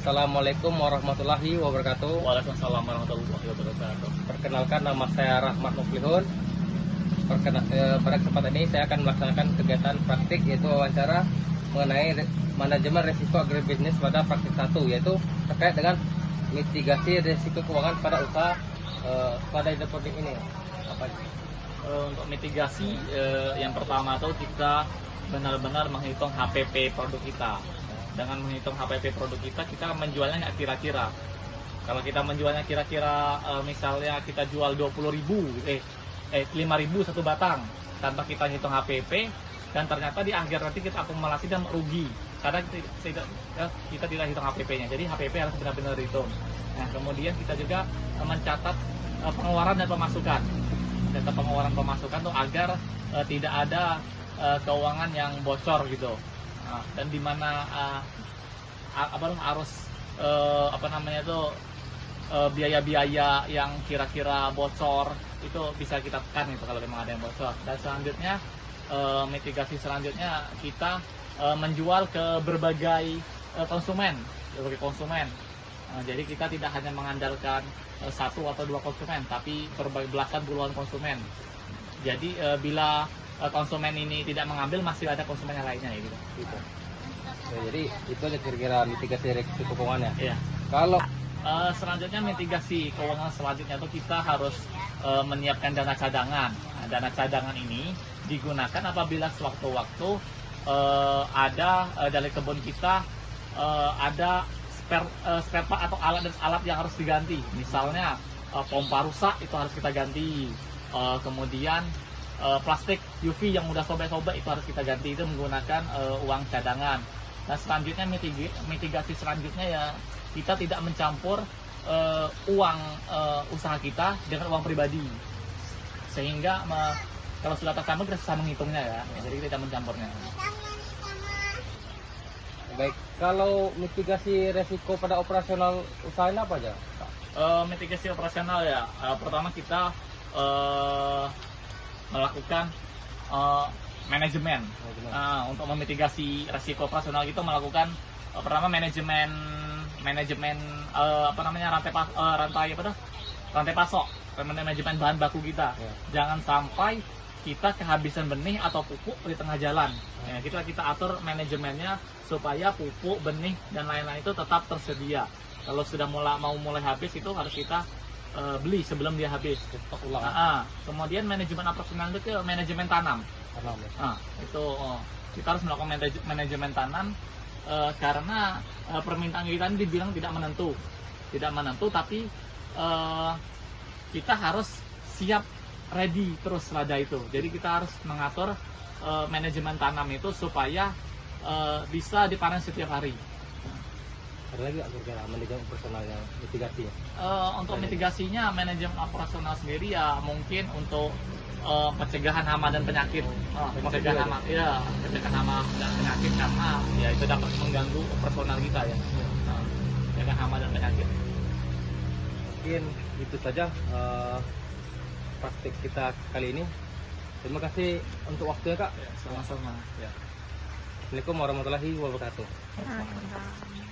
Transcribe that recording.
Assalamualaikum warahmatullahi wabarakatuh. Waalaikumsalam warahmatullahi wabarakatuh. Perkenalkan, nama saya Rahmat Muflihun. Pada kesempatan ini saya akan melaksanakan kegiatan praktik, yaitu wawancara mengenai manajemen risiko agribisnis pada praktik 1, yaitu terkait dengan mitigasi risiko keuangan pada usaha pada hidroponik ini. Untuk mitigasi, yang pertama itu kita benar-benar menghitung HPP produk kita. Dengan menghitung HPP produk kita, kita menjualnya nggak kira-kira. Kalau kita menjualnya kira-kira, misalnya kita jual 20.000, 5.000 satu batang, tanpa kita hitung HPP, dan ternyata di akhir nanti kita akumulasi dan rugi karena kita tidak hitung HPP-nya. Jadi HPP harus benar-benar dihitung. Nah, kemudian kita juga mencatat pengeluaran dan pemasukan. Data pengeluaran pemasukan tuh agar tidak ada keuangan yang bocor gitu. Dan di mana harus biaya-biaya yang kira-kira bocor itu bisa kita tekan gitu kalau memang ada yang bocor. Dan selanjutnya mitigasi selanjutnya kita menjual ke berbagai konsumen. Jadi kita tidak hanya mengandalkan satu atau dua konsumen, tapi berbagai belasan puluhan konsumen. Jadi bila konsumen ini tidak mengambil, masih ada konsumen yang lainnya gitu. Ya, jadi itu aja kira-kira mitigasi risiko keuangannya. Iya. Kalau selanjutnya mitigasi keuangan selanjutnya itu kita harus menyiapkan dana cadangan. Nah, dana cadangan ini digunakan apabila sewaktu-waktu ada dari kebun kita ada spare part atau alat yang harus diganti. Misalnya pompa rusak, itu harus kita ganti. Kemudian plastik UV yang udah sobek-sobek itu harus kita ganti, itu menggunakan uang cadangan. Nah, selanjutnya mitigasi selanjutnya ya kita tidak mencampur uang usaha kita dengan uang pribadi, sehingga kalau sudah tercampur kita bisa menghitungnya ya. Jadi kita tidak mencampurnya. baik, kalau mitigasi resiko pada operasional usahanya apa aja, Pak? Mitigasi operasional ya, pertama kita melakukan manajemen. Untuk memitigasi resiko operasional itu melakukan pertama manajemen rantai pasok, manajemen bahan baku kita. Jangan sampai kita kehabisan benih atau pupuk di tengah jalan. Ya, kita atur manajemennya supaya pupuk, benih dan lain-lain itu tetap tersedia. Kalau sudah mau mulai habis, itu harus kita beli sebelum dia habis. Kemudian manajemen operasional itu manajemen tanam. Itu kita harus melakukan manajemen tanam karena permintaan kita ini dibilang tidak menentu, tapi kita harus siap ready terus selada itu. Jadi kita harus mengatur manajemen tanam itu supaya bisa dipanen setiap hari. Ada lagi kira-kira manajemen operasional yang mitigasi? Untuk mitigasinya, manajemen operasional sendiri ya mungkin untuk pencegahan hama dan penyakit. Pencegahan hama dan penyakit, karena ya itu dapat mengganggu operasional kita ya. Pencegahan hama dan penyakit. Mungkin itu saja praktik kita kali ini. Terima kasih untuk waktunya, Kak. Ya, sama-sama. Assalamualaikum warahmatullahi wabarakatuh. Waalaikumsalam.